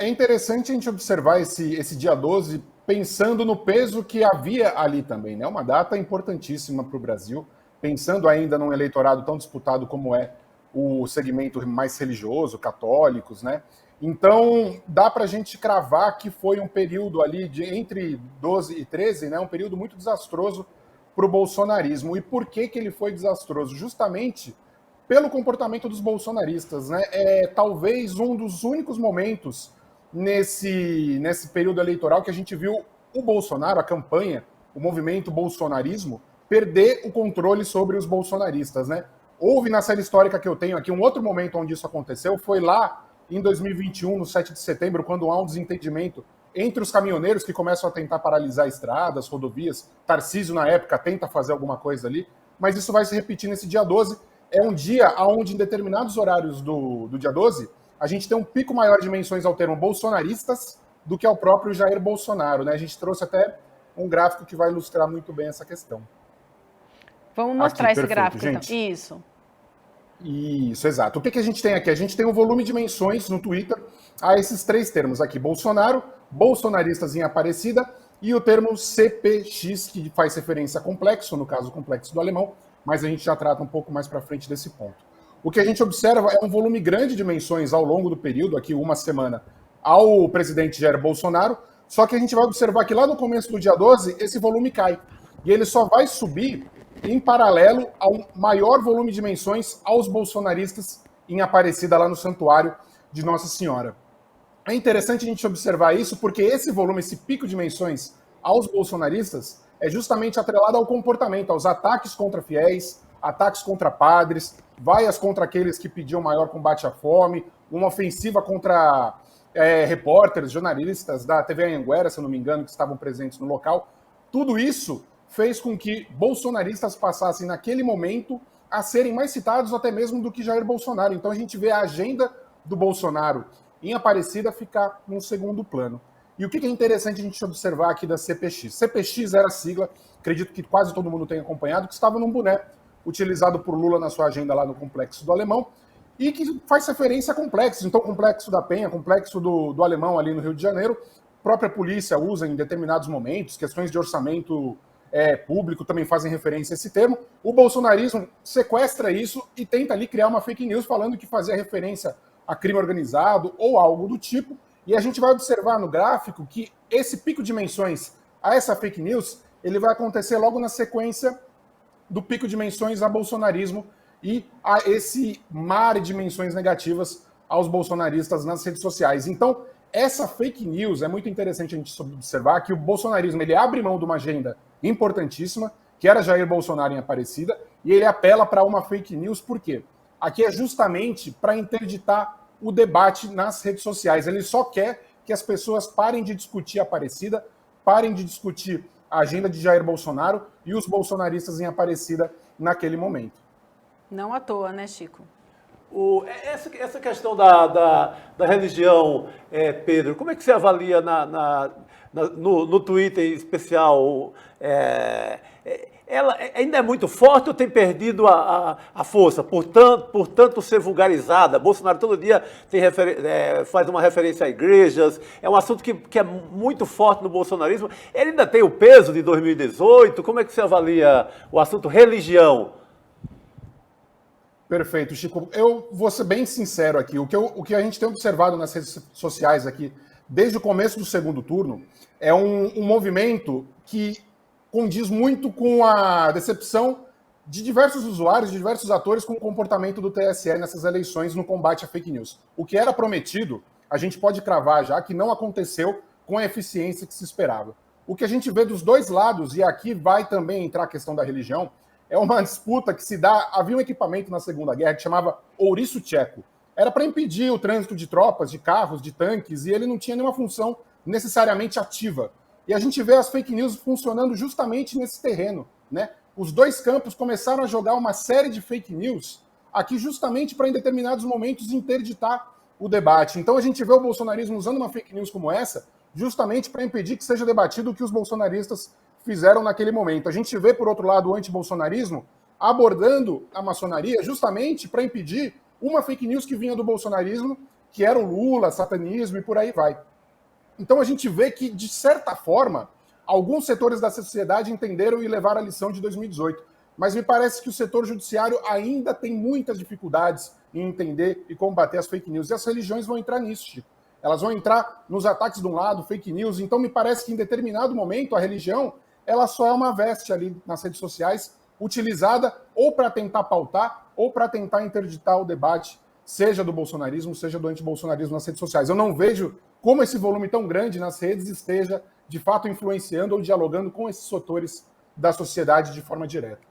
é interessante a gente observar esse dia 12 pensando no peso que havia ali também, né? Uma data importantíssima para o Brasil, pensando ainda num eleitorado tão disputado como é o segmento mais religioso, católicos, né? Então, dá para a gente cravar que foi um período ali de entre 12 e 13, né? Um período muito desastroso para o bolsonarismo. E por que ele foi desastroso? Justamente pelo comportamento dos bolsonaristas, né? É talvez um dos únicos momentos nesse período eleitoral que a gente viu o Bolsonaro, a campanha, o movimento bolsonarismo, perder o controle sobre os bolsonaristas, né? Houve na série histórica que eu tenho aqui um outro momento onde isso aconteceu, foi lá em 2021, no 7 de setembro, quando há um desentendimento entre os caminhoneiros que começam a tentar paralisar estradas, rodovias. Tarcísio, na época, tenta fazer alguma coisa ali, mas isso vai se repetir nesse dia 12. É um dia onde, em determinados horários do dia 12, a gente tem um pico maior de menções ao termo bolsonaristas do que ao próprio Jair Bolsonaro, né? A gente trouxe até um gráfico que vai ilustrar muito bem essa questão. Vamos mostrar aqui, esse perfeito, gráfico, gente. então. Isso. Isso, exato. O que a gente tem aqui? A gente tem um volume de menções no Twitter a esses três termos aqui: Bolsonaro, bolsonaristas em Aparecida e o termo CPX, que faz referência a complexo, no caso, complexo do alemão, mas a gente já trata um pouco mais para frente desse ponto. O que a gente observa é um volume grande de menções ao longo do período, aqui uma semana, ao presidente Jair Bolsonaro, só que a gente vai observar que lá no começo do dia 12, esse volume cai. E ele só vai subir em paralelo ao maior volume de menções aos bolsonaristas em Aparecida, lá no Santuário de Nossa Senhora. É interessante a gente observar isso porque esse volume, esse pico de menções aos bolsonaristas é justamente atrelado ao comportamento, aos ataques contra fiéis, ataques contra padres, vaias contra aqueles que pediam maior combate à fome, uma ofensiva contra repórteres, jornalistas da TV Anhanguera, se eu não me engano, que estavam presentes no local. Tudo isso fez com que bolsonaristas passassem, naquele momento, a serem mais citados até mesmo do que Jair Bolsonaro. Então a gente vê a agenda do Bolsonaro em Aparecida ficar num segundo plano. E o que é interessante a gente observar aqui da CPX? CPX era a sigla, acredito que quase todo mundo tenha acompanhado, que estava num boné utilizado por Lula na sua agenda lá no Complexo do Alemão, e que faz referência a complexos. Então, Complexo da Penha, Complexo do Alemão ali no Rio de Janeiro, a própria polícia usa em determinados momentos, questões de orçamento público também fazem referência a esse termo. O bolsonarismo sequestra isso e tenta ali criar uma fake news falando que fazia referência a crime organizado ou algo do tipo. E a gente vai observar no gráfico que esse pico de menções a essa fake news, ele vai acontecer logo na sequência do pico de menções a bolsonarismo e a esse mar de menções negativas aos bolsonaristas nas redes sociais. Então, essa fake news, é muito interessante a gente observar que o bolsonarismo ele abre mão de uma agenda importantíssima, que era Jair Bolsonaro em Aparecida, e ele apela para uma fake news, por quê? Aqui é justamente para interditar o debate nas redes sociais. Ele só quer que as pessoas parem de discutir Aparecida, parem de discutir a agenda de Jair Bolsonaro e os bolsonaristas em Aparecida naquele momento. Não à toa, né, Chico? Essa questão da religião, Pedro, como é que você avalia no Twitter em especial? Ela ainda é muito forte ou tem perdido a força, por tanto ser vulgarizada? Bolsonaro todo dia faz uma referência a igrejas, é um assunto que é muito forte no bolsonarismo. Ele ainda tem o peso de 2018? Como é que você avalia o assunto religião? Perfeito, Chico. Eu vou ser bem sincero aqui. O que a gente tem observado nas redes sociais aqui, desde o começo do segundo turno, é um movimento que condiz muito com a decepção de diversos usuários, de diversos atores com o comportamento do TSE nessas eleições no combate à fake news. O que era prometido, a gente pode cravar já que não aconteceu com a eficiência que se esperava. O que a gente vê dos dois lados, e aqui vai também entrar a questão da religião, é uma disputa que se dá. Havia um equipamento na Segunda Guerra que chamava ouriço tcheco. Era para impedir o trânsito de tropas, de carros, de tanques, e ele não tinha nenhuma função necessariamente ativa. E a gente vê as fake news funcionando justamente nesse terreno, né? Os dois campos começaram a jogar uma série de fake news aqui justamente para, em determinados momentos, interditar o debate. Então a gente vê o bolsonarismo usando uma fake news como essa justamente para impedir que seja debatido o que os bolsonaristas fizeram naquele momento. A gente vê, por outro lado, o antibolsonarismo abordando a maçonaria justamente para impedir uma fake news que vinha do bolsonarismo, que era o Lula, satanismo e por aí vai. Então a gente vê que, de certa forma, alguns setores da sociedade entenderam e levaram a lição de 2018. Mas me parece que o setor judiciário ainda tem muitas dificuldades em entender e combater as fake news. E as religiões vão entrar nisso, Chico. Elas vão entrar nos ataques de um lado, fake news. Então me parece que em determinado momento a religião ela só é uma veste ali nas redes sociais, utilizada ou para tentar pautar ou para tentar interditar o debate, seja do bolsonarismo, seja do antibolsonarismo nas redes sociais. Eu não vejo como esse volume tão grande nas redes esteja, de fato, influenciando ou dialogando com esses setores da sociedade de forma direta.